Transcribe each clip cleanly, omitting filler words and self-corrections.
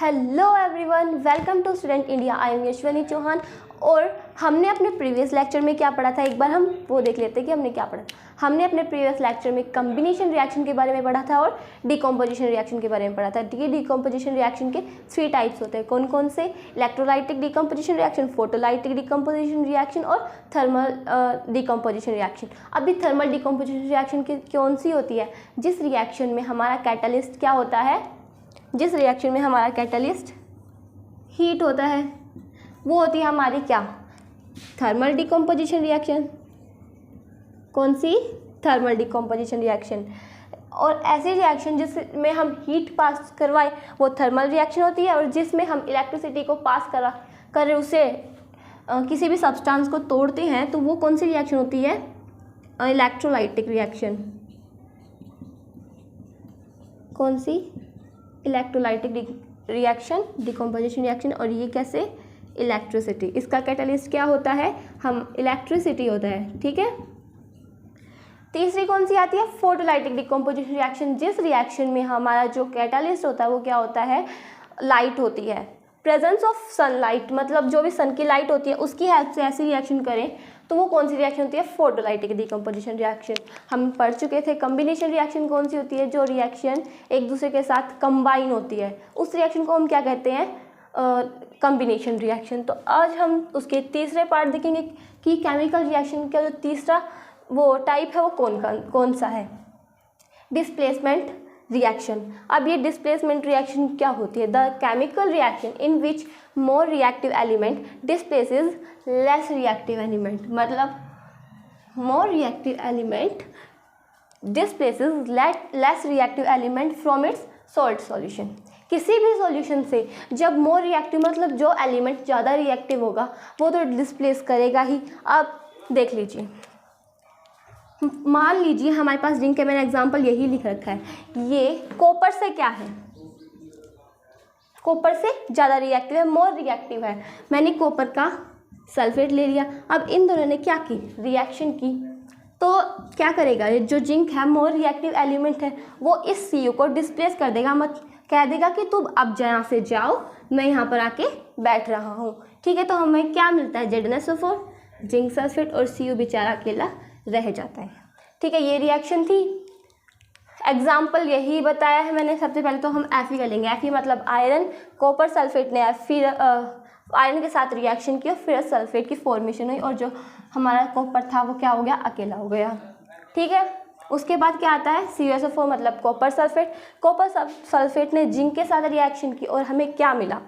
Hello everyone, welcome to student India. I am Yashvani Chauhan. और हमने अपने प्रीवियस लेक्चर में क्या पढ़ा था, एक बार हम वो देख लेते हैं कि हमने क्या पढ़ा। हमने अपने प्रीवियस लेक्चर में कम्बिनेशन रिएक्शन के बारे में पढ़ा था और डिकम्पोजिशन रिएक्शन के बारे में पढ़ा था। ये डिकम्पोजिशन रिएक्शन के 3 टाइप्स होते हैं। कौन कौन से? Electrolytic decomposition reaction, photolytic decomposition reaction और थर्मल डिकम्पोजिशन रिएक्शन। अभी थर्मल डिकम्पोजिशन रिएक्शन की कौन सी होती है? जिस रिएक्शन में हमारा कैटलिस्ट क्या होता है, जिस रिएक्शन में हमारा कैटलिस्ट हीट होता है, वो होती है हमारी क्या? Thermal decomposition reaction. कौन सी? Thermal decomposition reaction. और ऐसी रिएक्शन जिसमें हम हीट पास करवाए वो थर्मल रिएक्शन होती है, और जिसमें हम इलेक्ट्रिसिटी को पास कर उसे किसी भी सब्सटेंस को तोड़ते हैं तो वो कौन सी रिएक्शन होती है? Electrolytic reaction. कौन सी? Electrolytic reaction, decomposition reaction. और ये कैसे? इलेक्ट्रिसिटी। इसका कैटलिस्ट क्या होता है? हम इलेक्ट्रिसिटी होता है। ठीक है। तीसरी कौन सी आती है? Photolytic decomposition reaction. जिस रिएक्शन में हमारा जो कैटलिस्ट होता है वो क्या होता है? लाइट होती है। प्रेजेंस ऑफ सनलाइट, मतलब जो भी सन की लाइट होती है उसकी हेल्प से ऐसी रिएक्शन करें तो वो कौन सी रिएक्शन होती है? Photolytic decomposition reaction. हम पढ़ चुके थे। कम्बिनेशन रिएक्शन कौन सी होती है? जो रिएक्शन एक दूसरे के साथ कंबाइन होती है उस रिएक्शन को हम क्या कहते हैं? Combination reaction. तो आज हम उसके तीसरे पार्ट देखेंगे कि केमिकल रिएक्शन का जो तीसरा वो टाइप है वो कौन सा है? Displacement reaction. अब ये डिस्प्लेसमेंट रिएक्शन क्या होती है? The chemical reaction in which more reactive element displaces less reactive element. मतलब more reactive element displaces less reactive element from its salt solution. किसी भी सॉल्यूशन से जब मोर रिएक्टिव मतलब जो एलिमेंट ज़्यादा रिएक्टिव होगा वो तो डिस्प्लेस करेगा ही। अब देख लीजिए, मान लीजिए हमारे पास जिंक है, मैंने एग्जांपल यही लिख रखा है। ये कॉपर से क्या है? कॉपर से ज़्यादा रिएक्टिव है, मोर रिएक्टिव है। मैंने कॉपर का सल्फेट ले लिया। अब इन दोनों ने क्या की? रिएक्शन की। तो क्या करेगा? ये जो जिंक है मोर रिएक्टिव एलिमेंट है, वो इस Cu को डिस्प्लेस कर देगा। मत कह देगा कि तुम अब यहाँ से जाओ, मैं यहाँ पर आके बैठ रहा हूँ। ठीक है। तो हमें क्या मिलता है? ZnSO4, जिंक सल्फेट, और Cu बेचारा अकेला रह जाता है। ठीक है। ये रिएक्शन थी। एग्जाम्पल यही बताया है मैंने। सबसे पहले तो हम Fe कर लेंगे। Fe मतलब आयरन। कॉपर सल्फेट ने फिर आयरन के साथ रिएक्शन किया, फिर सल्फेट की फॉर्मेशन हुई, और जो हमारा कॉपर था वो क्या हो गया? अकेला हो गया। ठीक है। उसके बाद क्या आता है? CuSO4 मतलब कॉपर सल्फेट। कॉपर सल्फेट ने जिंक के साथ रिएक्शन की और हमें क्या मिला?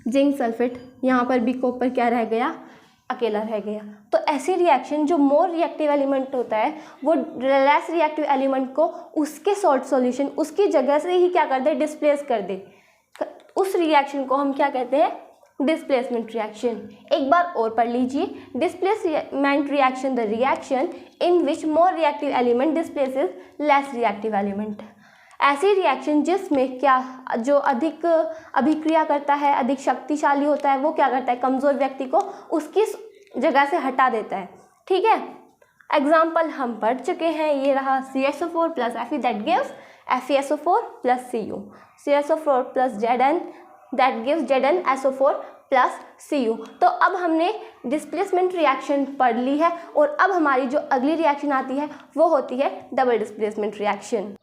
Zinc sulphate. यहाँ पर भी कॉपर क्या रह गया? अकेला रह गया। तो ऐसी रिएक्शन जो मोर रिएक्टिव एलिमेंट होता है वो लेस रिएक्टिव एलिमेंट को उसके सॉल्ट सॉल्यूशन उसकी जगह से ही क्या कर दे? डिस्प्लेस कर दे। उस रिएक्शन को हम क्या कहते हैं? Displacement reaction. एक बार और पढ़ लीजिए। Displacement reaction, the reaction in which more reactive element displaces less reactive element. ऐसी रिएक्शन जिसमें क्या जो अधिक अभिक्रिया करता है, अधिक शक्तिशाली होता है, वो क्या करता है? कमज़ोर व्यक्ति को उसकी जगह से हटा देता है। ठीक है। एग्जाम्पल हम पढ़ चुके हैं। ये रहा CSO4 plus Fe that gives FeSO4 plus Cu, CSO4 plus Zn that gives ZnSO4 plus Cu। तो अब हमने डिस्प्लेसमेंट रिएक्शन पढ़ ली है, और अब हमारी जो अगली रिएक्शन आती है वो होती है double displacement reaction.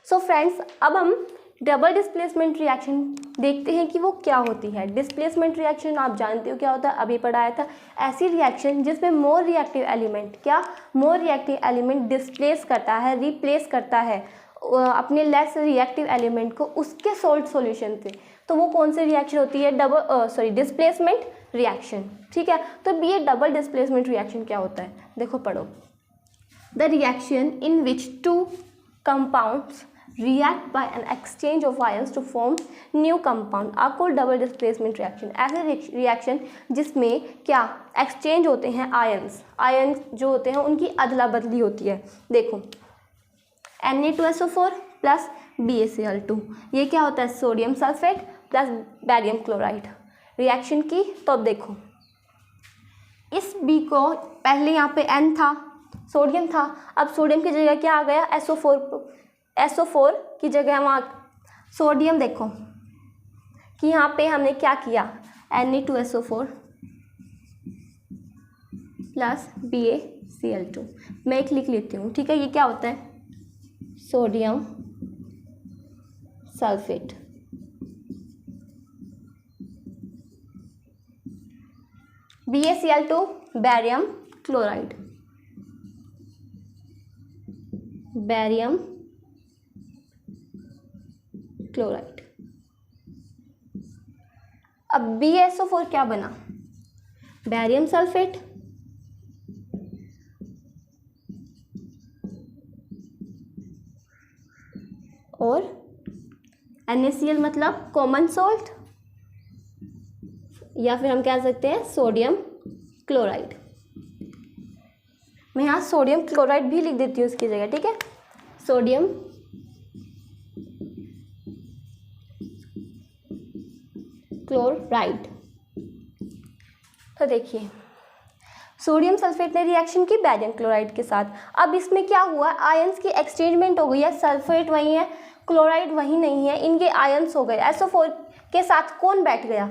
So friends, अब हम डबल डिस्प्लेसमेंट रिएक्शन देखते हैं कि वो क्या होती है। डिस्प्लेसमेंट रिएक्शन आप जानते हो क्या होता है, अभी पढ़ाया था। ऐसी रिएक्शन जिसमें मोर रिएक्टिव एलिमेंट क्या? मोर रिएक्टिव एलिमेंट डिस्प्लेस करता है, रिप्लेस करता है अपने लेस रिएक्टिव एलिमेंट को उसके सॉल्ट सॉल्यूशन से। तो वो कौन सी रिएक्शन होती है? Displacement reaction. ठीक है। तो ये डबल डिस्प्लेसमेंट रिएक्शन क्या होता है? देखो, पढ़ो। The reaction in which two compounds react by an exchange of ions to form new compound are called double displacement reaction। ऐसे रिएक्शन जिसमें क्या एक्सचेंज होते हैं आयंस जो होते हैं उनकी अदला बदली होती है। देखो, Na2SO4 प्लस BaCl2, ये क्या होता है? Sodium sulphate plus barium chloride reaction की। तो अब देखो, इस B को पहले यहाँ पे N था, सोडियम था, अब सोडियम की जगह क्या आ गया? SO4 की जगह वहाँ सोडियम। देखो कि यहाँ पे हमने क्या किया, Na2SO4 प्लस BaCl2। मैं एक लिख लेती हूँ, ठीक है। ये क्या होता है, sodium sulphate. BaCl2 barium chloride, barium chloride. अब BaSO4 क्या बना, बैरियम सल्फेट और NaCl मतलब कॉमन सॉल्ट, या फिर हम कह सकते हैं सोडियम क्लोराइड। मैं यहाँ सोडियम क्लोराइड भी लिख देती हूँ उसकी जगह, ठीक है, सोडियम क्लोराइड। तो देखिए सोडियम सल्फेट ने रिएक्शन की बैरियम क्लोराइड के साथ। अब इसमें क्या हुआ, आयंस की एक्सचेंजमेंट हो गई है, सल्फेट वही है, क्लोराइड वही नहीं है, इनके आयंस हो गए। SO4 के साथ कौन बैठ गया,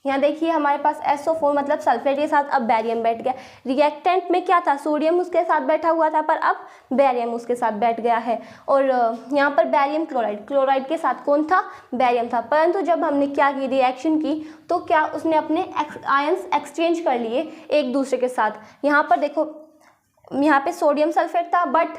यहाँ देखिए हमारे पास SO4 मतलब सल्फेट के साथ अब बैरियम बैठ गया। रिएक्टेंट में क्या था, सोडियम उसके साथ बैठा हुआ था, पर अब बैरियम उसके साथ बैठ गया है। और यहाँ पर बैरियम क्लोराइड, क्लोराइड के साथ कौन था, बैरियम था। परंतु जब हमने क्या की, रिएक्शन की, तो क्या उसने अपने आयंस एक्सचेंज कर लिए एक दूसरे के साथ। यहाँ पर देखो, यहाँ पे सोडियम सल्फेट था, बट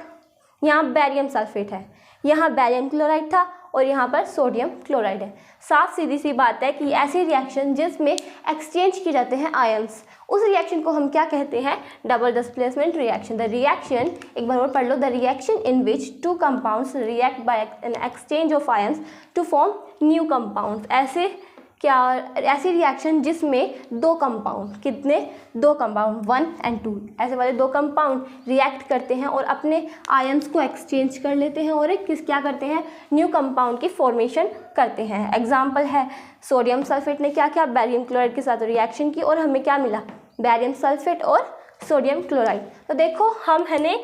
यहाँ बैरियम सल्फेट है, यहाँ बैरियम क्लोराइड था और यहाँ पर सोडियम क्लोराइड है। साफ सीधी सी बात है कि ऐसी रिएक्शन जिसमें एक्सचेंज किए जाते हैं आयंस, उस रिएक्शन को हम क्या कहते हैं, double displacement reaction. The reaction, एक बार और पढ़ लो, the reaction in which two compounds react by an exchange of ions to form new compound. ऐसी रिएक्शन जिसमें दो कंपाउंड, कितने, दो कंपाउंड 1 और 2, ऐसे वाले दो कंपाउंड रिएक्ट करते हैं और अपने आयंस को एक्सचेंज कर लेते हैं और क्या करते हैं, न्यू कंपाउंड की फॉर्मेशन करते हैं। एग्जाम्पल है, सोडियम सल्फेट ने क्या किया, बैरियम क्लोराइड के साथ रिएक्शन की और हमें क्या मिला, बैरियम सल्फेट और सोडियम क्लोराइड। तो देखो हमने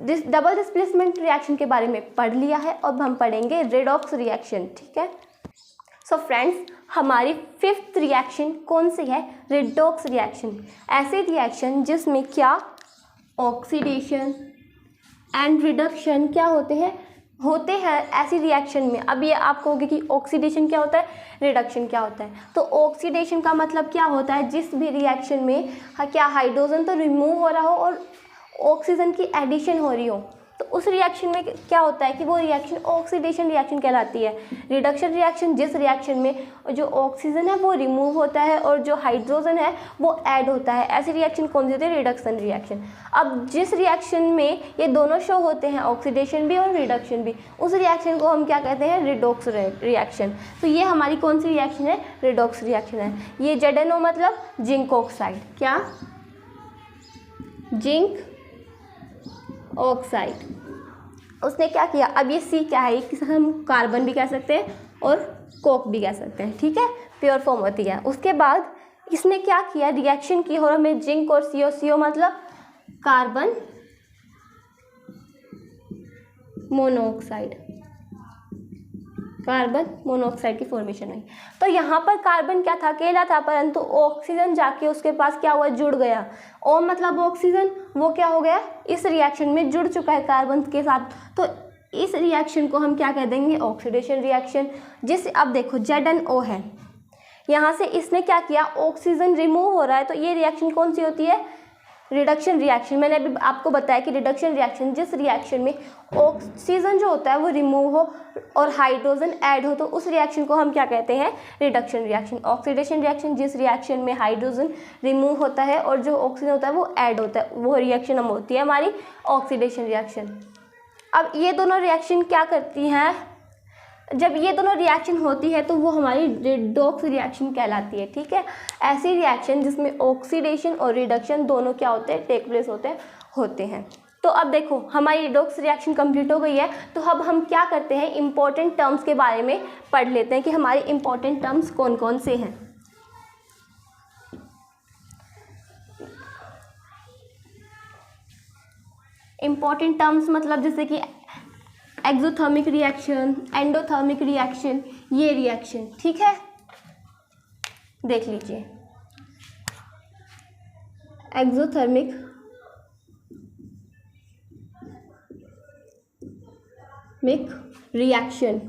डबल डिस्प्लेसमेंट रिएक्शन के बारे में पढ़ लिया है। अब हम पढ़ेंगे रेडॉक्स रिएक्शन, ठीक है। सो फ्रेंड्स, हमारी 5th रिएक्शन कौन सी है, रेडॉक्स रिएक्शन। ऐसी रिएक्शन जिसमें क्या, ऑक्सीडेशन एंड रिडक्शन क्या होते हैं ऐसी रिएक्शन में। अब ये आपको होगी कि ऑक्सीडेशन क्या होता है, रिडक्शन क्या होता है। तो ऑक्सीडेशन का मतलब क्या होता है, जिस भी रिएक्शन में क्या हाइड्रोजन तो रिमूव हो रहा हो और ऑक्सीजन की एडिशन हो रही हो, तो उस रिएक्शन में क्या होता है कि वो रिएक्शन ऑक्सीडेशन रिएक्शन कहलाती है। रिडक्शन रिएक्शन, जिस रिएक्शन में जो ऑक्सीजन है वो रिमूव होता है और जो हाइड्रोजन है वो ऐड होता है, ऐसी रिएक्शन कौन सी होती है, रिडक्शन रिएक्शन। अब जिस रिएक्शन में ये दोनों शो होते हैं, ऑक्सीडेशन भी और रिडक्शन भी, उस रिएक्शन को हम क्या कहते हैं, रेडॉक्स रिएक्शन। तो ये हमारी कौन सी रिएक्शन है, रेडॉक्स रिएक्शन है। ये ZnO मतलब जिंक ऑक्साइड, क्या, जिंक ऑक्साइड, उसने क्या किया। अब ये C क्या है, किसे हम कार्बन भी कह सकते हैं और कोक भी कह सकते हैं, ठीक है, प्योर फॉर्म होती है। उसके बाद इसने क्या किया, रिएक्शन की और हमें जिंक और CO मतलब कार्बन मोनोऑक्साइड, कार्बन मोनोऑक्साइड की फॉर्मेशन हुई। तो यहाँ पर कार्बन क्या था, अकेला था, परंतु ऑक्सीजन जाके उसके पास क्या हुआ, जुड़ गया। O मतलब ऑक्सीजन, वो क्या हो गया, इस रिएक्शन में जुड़ चुका है कार्बन के साथ। तो इस रिएक्शन को हम क्या कह देंगे, ऑक्सीडेशन रिएक्शन। जिस, अब देखो ZnO है, यहाँ से इसने क्या किया, ऑक्सीजन रिमूव हो रहा है, तो ये रिएक्शन कौन सी होती है, रिडक्शन रिएक्शन। मैंने अभी आपको बताया कि रिडक्शन रिएक्शन, जिस रिएक्शन में ऑक्सीजन जो होता है वो रिमूव हो और हाइड्रोजन ऐड हो, तो उस रिएक्शन को हम क्या कहते हैं, रिडक्शन रिएक्शन। ऑक्सीडेशन रिएक्शन, जिस रिएक्शन में हाइड्रोजन रिमूव होता है और जो ऑक्सीजन होता है वो ऐड होता है, वो रिएक्शन हम होती है हमारी ऑक्सीडेशन रिएक्शन। अब ये दोनों रिएक्शन क्या करती हैं, जब ये दोनों रिएक्शन होती है तो वो हमारी रेडॉक्स रिएक्शन कहलाती है, ठीक है। ऐसी रिएक्शन जिसमें ऑक्सीडेशन और रिडक्शन दोनों क्या होते हैं, टेक प्लेस होते हैं। तो अब देखो हमारी रेडॉक्स रिएक्शन कंप्लीट हो गई है। तो अब हम क्या करते हैं, इंपॉर्टेंट टर्म्स के बारे में पढ़ लेते हैं कि हमारे इंपॉर्टेंट टर्म्स कौन कौन से हैं। इंपॉर्टेंट टर्म्स मतलब जैसे कि एक्सोथर्मिक रिएक्शन, एंडोथर्मिक रिएक्शन, ये रिएक्शन, ठीक है। देख लीजिए, एक्सोथर्मिक रिएक्शन।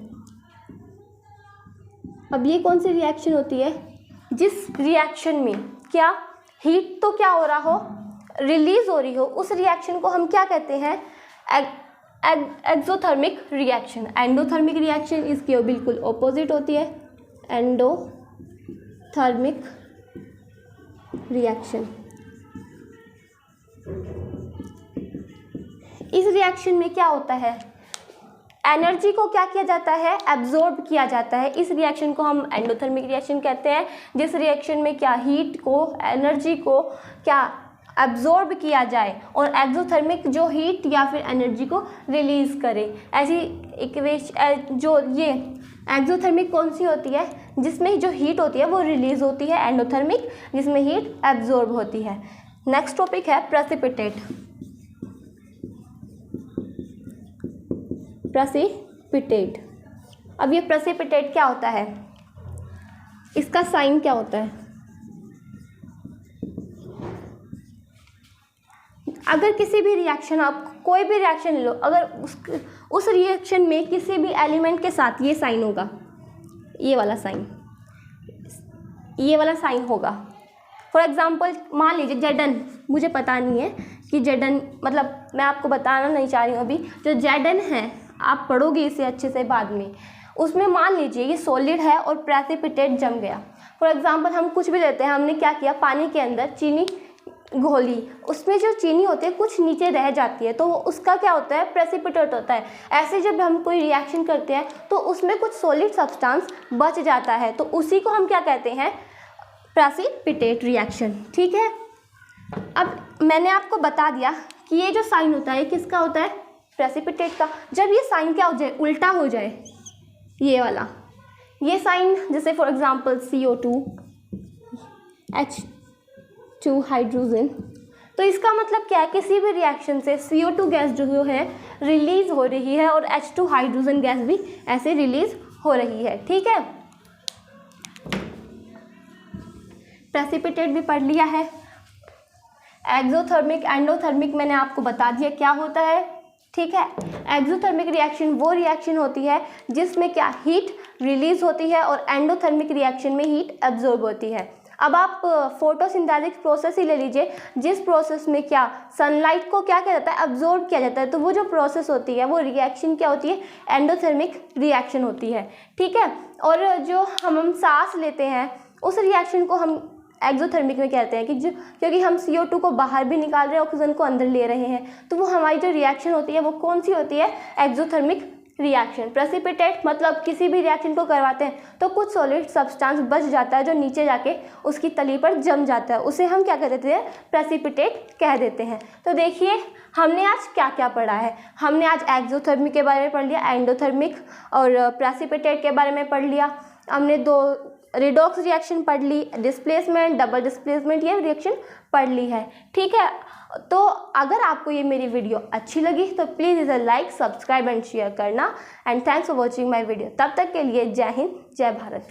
अब ये कौन सी रिएक्शन होती है? जिस रिएक्शन में क्या हीट तो क्या हो रहा हो, रिलीज हो रही हो, उस रिएक्शन को हम क्या कहते हैं? Exothermic reaction. एंडोथर्मिक रिएक्शन इसकी बिल्कुल ऑपोजिट होती है, एंडोथर्मिक रिएक्शन। इस रिएक्शन में क्या होता है? एनर्जी को क्या किया जाता है? एब्जॉर्ब किया जाता है। इस रिएक्शन को हम एंडोथर्मिक रिएक्शन कहते हैं, जिस रिएक्शन में क्या हीट को, एनर्जी को क्या एब्जॉर्ब किया जाए और एक्सोथर्मिक जो हीट या फिर एनर्जी को रिलीज करे। ऐसी जो ये एक्सोथर्मिक कौन सी होती है? जिसमें जो हीट होती है वो रिलीज होती है। एंडोथर्मिक जिसमें हीट एब्जॉर्ब होती है। नेक्स्ट टॉपिक है प्रेसिपिटेट। प्रेसिपिटेट। अब ये प्रेसिपिटेट क्या होता है? इसका साइन क्या होता है? अगर किसी भी रिएक्शन, आप कोई भी रिएक्शन ले लो, अगर उस रिएक्शन में किसी भी एलिमेंट के साथ ये साइन होगा, ये वाला साइन होगा। फॉर एग्जांपल मान लीजिए Zn, मुझे पता नहीं है कि Zn, मतलब मैं आपको बताना नहीं चाह रही हूँ अभी। जो Zn है, आप पढ़ोगे इसे अच्छे से बाद में। उसमें मान लीजिए ये सॉलिड है और प्रेसिपिटेट जम गया। फॉर एग्जांपल हम कुछ भी लेते हैं, हमने क्या किया, पानी के अंदर चीनी घोली, उसमें जो चीनी होती है कुछ नीचे रह जाती है, तो उसका क्या होता है? प्रेसिपिटेट होता है। ऐसे जब हम कोई रिएक्शन करते हैं तो उसमें कुछ सॉलिड सब्सटेंस बच जाता है, तो उसी को हम क्या कहते हैं? प्रेसिपिटेट रिएक्शन, ठीक है। अब मैंने आपको बता दिया कि ये जो साइन होता है किसका होता है? प्रेसिपिटेट का। जब ये साइन क्या हो जाए? उल्टा हो जाए, ये वाला, ये साइन, जैसे for example CO2 H2 hydrogen, तो इसका मतलब क्या है? किसी भी रिएक्शन से CO2 गैस जो है रिलीज हो रही है और H2 हाइड्रोजन गैस भी ऐसे रिलीज हो रही है, ठीक है। प्रेसिपिटेट भी पढ़ लिया है। एक्सोथर्मिक, एंडोथर्मिक मैंने आपको बता दिया क्या होता है, ठीक है। एक्सोथर्मिक रिएक्शन वो रिएक्शन होती है जिसमें क्या हीट रिलीज होती है और एंडोथर्मिक रिएक्शन में हीट एब्जॉर्ब होती है। अब आप फोटोसिंथेसिस प्रोसेस ही ले लीजिए, जिस प्रोसेस में क्या सनलाइट को क्या किया जाता है? एब्जॉर्ब किया जाता है, तो वो जो प्रोसेस होती है वो रिएक्शन क्या होती है? एंडोथर्मिक रिएक्शन होती है, ठीक है। और जो हम सांस लेते हैं उस रिएक्शन को हम एक्सोथर्मिक में कहते हैं कि क्योंकि हम CO2 को बाहर भी निकाल रहे हैं, ऑक्सीजन को अंदर ले रहे हैं, तो वो हमारी जो रिएक्शन होती है वो कौन सी होती है? Exothermic reaction. प्रेसिपिटेट मतलब किसी भी रिएक्शन को करवाते हैं तो कुछ सॉलिड सब्सटेंस बच जाता है जो नीचे जाके उसकी तली पर जम जाता है, उसे हम क्या कह देते हैं? प्रेसिपिटेट कह देते हैं। तो देखिए हमने आज क्या क्या पढ़ा है। हमने आज एक्सोथर्मिक के बारे में पढ़ लिया, एंडोथर्मिक और प्रेसिपिटेट के बारे में पढ़ लिया। हमने 2 रिडॉक्स रिएक्शन पढ़ ली, डिस्प्लेसमेंट, डबल डिस्प्लेसमेंट, ये रिएक्शन पढ़ ली है, ठीक है। तो अगर आपको ये मेरी वीडियो अच्छी लगी तो प्लीज़ इसे लाइक, सब्सक्राइब एंड शेयर करना। And thanks for watching my video. तब तक के लिए जय हिंद, जय भारत।